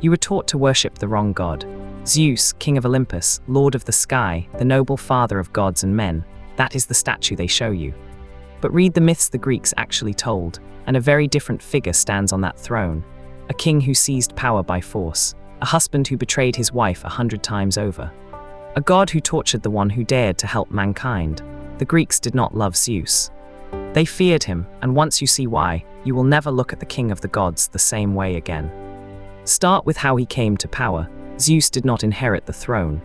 You were taught to worship the wrong god. Zeus, king of Olympus, lord of the sky, the noble father of gods and men, that is the statue they show you. But read the myths the Greeks actually told, and a very different figure stands on that throne. A king who seized power by force, a husband who betrayed his wife 100 times over, a god who tortured the one who dared to help mankind. The Greeks did not love Zeus. They feared him, and once you see why, you will never look at the king of the gods the same way again. Start with how he came to power. Zeus did not inherit the throne.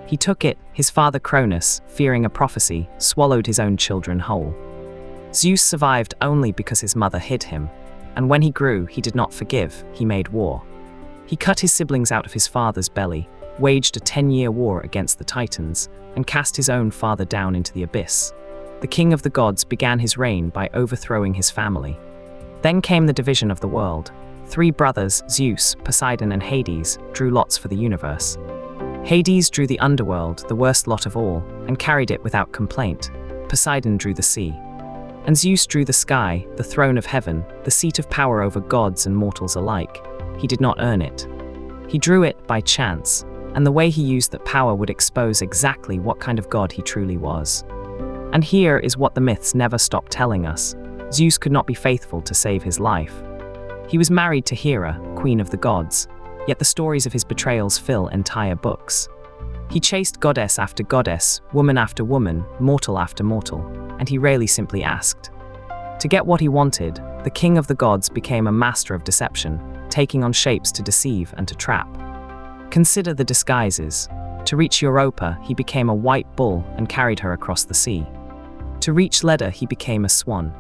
He took it. His father Cronus, fearing a prophecy, swallowed his own children whole. Zeus survived only because his mother hid him, and when he grew, he did not forgive, he made war. He cut his siblings out of his father's belly, waged a 10-year war against the Titans, and cast his own father down into the abyss. The king of the gods began his reign by overthrowing his family. Then came the division of the world. 3 brothers, Zeus, Poseidon, and Hades, drew lots for the universe. Hades drew the underworld, the worst lot of all, and carried it without complaint. Poseidon drew the sea. And Zeus drew the sky, the throne of heaven, the seat of power over gods and mortals alike. He did not earn it. He drew it by chance, and the way he used that power would expose exactly what kind of god he truly was. And here is what the myths never stop telling us. Zeus could not be faithful to save his life. He was married to Hera, queen of the gods, yet the stories of his betrayals fill entire books. He chased goddess after goddess, woman after woman, mortal after mortal, and he rarely simply asked. To get what he wanted, the king of the gods became a master of deception, taking on shapes to deceive and to trap. Consider the disguises. To reach Europa, he became a white bull and carried her across the sea. To reach Leda, he became a swan.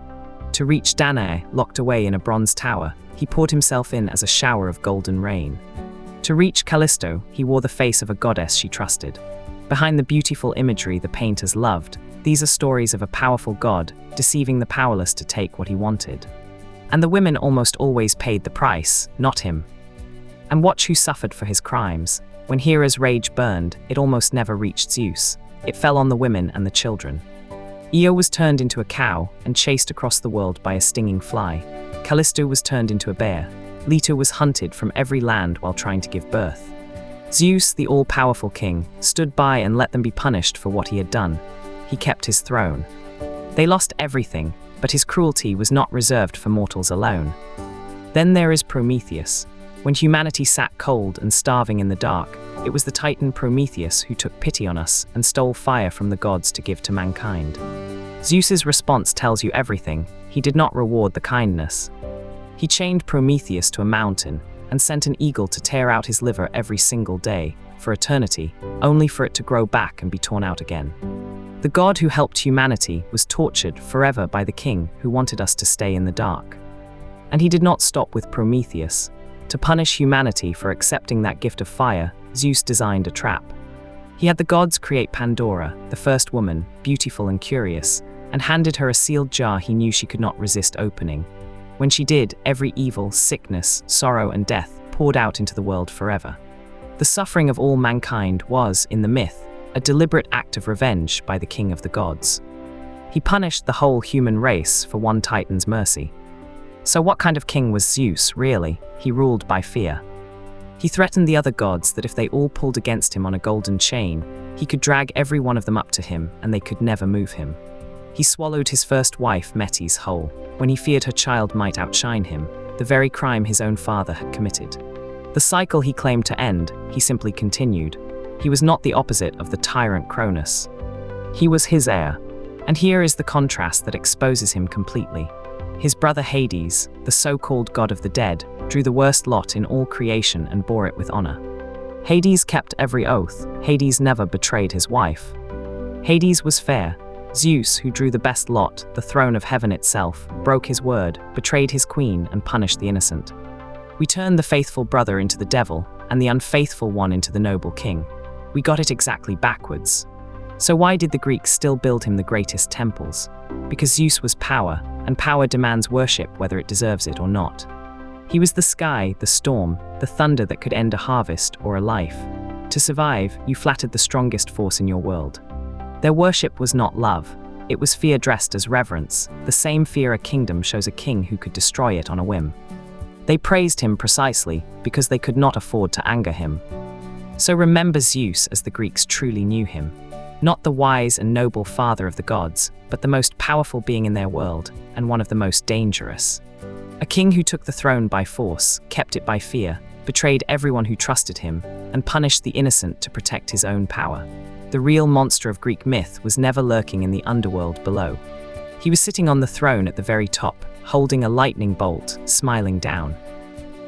To reach Danae, locked away in a bronze tower, he poured himself in as a shower of golden rain. To reach Callisto, he wore the face of a goddess she trusted. Behind the beautiful imagery the painters loved, these are stories of a powerful god, deceiving the powerless to take what he wanted. And the women almost always paid the price, not him. And watch who suffered for his crimes. When Hera's rage burned, it almost never reached Zeus. It fell on the women and the children. Io was turned into a cow and chased across the world by a stinging fly. Callisto was turned into a bear. Leto was hunted from every land while trying to give birth. Zeus, the all-powerful king, stood by and let them be punished for what he had done. He kept his throne. They lost everything, but his cruelty was not reserved for mortals alone. Then there is Prometheus. When humanity sat cold and starving in the dark, it was the Titan Prometheus who took pity on us and stole fire from the gods to give to mankind. Zeus's response tells you everything. He did not reward the kindness. He chained Prometheus to a mountain and sent an eagle to tear out his liver every single day, for eternity, only for it to grow back and be torn out again. The god who helped humanity was tortured forever by the king who wanted us to stay in the dark. And he did not stop with Prometheus. To punish humanity for accepting that gift of fire, Zeus designed a trap. He had the gods create Pandora, the first woman, beautiful and curious, and handed her a sealed jar he knew she could not resist opening. When she did, every evil, sickness, sorrow, and death poured out into the world forever. The suffering of all mankind was, in the myth, a deliberate act of revenge by the king of the gods. He punished the whole human race for one titan's mercy. So what kind of king was Zeus, really? He ruled by fear. He threatened the other gods that if they all pulled against him on a golden chain, he could drag every one of them up to him and they could never move him. He swallowed his first wife, Metis, whole, when he feared her child might outshine him, the very crime his own father had committed. The cycle he claimed to end, he simply continued. He was not the opposite of the tyrant Cronus. He was his heir. And here is the contrast that exposes him completely. His brother Hades, the so-called god of the dead, drew the worst lot in all creation and bore it with honor. Hades kept every oath. Hades never betrayed his wife. Hades was fair. Zeus, who drew the best lot, the throne of heaven itself, broke his word, betrayed his queen, and punished the innocent. We turned the faithful brother into the devil, and the unfaithful one into the noble king. We got it exactly backwards. So why did the Greeks still build him the greatest temples? Because Zeus was power, and power demands worship whether it deserves it or not. He was the sky, the storm, the thunder that could end a harvest or a life. To survive, you flattered the strongest force in your world. Their worship was not love. It was fear dressed as reverence, the same fear a kingdom shows a king who could destroy it on a whim. They praised him precisely because they could not afford to anger him. So remember Zeus as the Greeks truly knew him. Not the wise and noble father of the gods, but the most powerful being in their world, and one of the most dangerous. A king who took the throne by force, kept it by fear, betrayed everyone who trusted him, and punished the innocent to protect his own power. The real monster of Greek myth was never lurking in the underworld below. He was sitting on the throne at the very top, holding a lightning bolt, smiling down.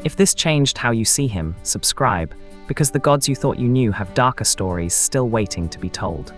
If this changed how you see him, subscribe, because the gods you thought you knew have darker stories still waiting to be told.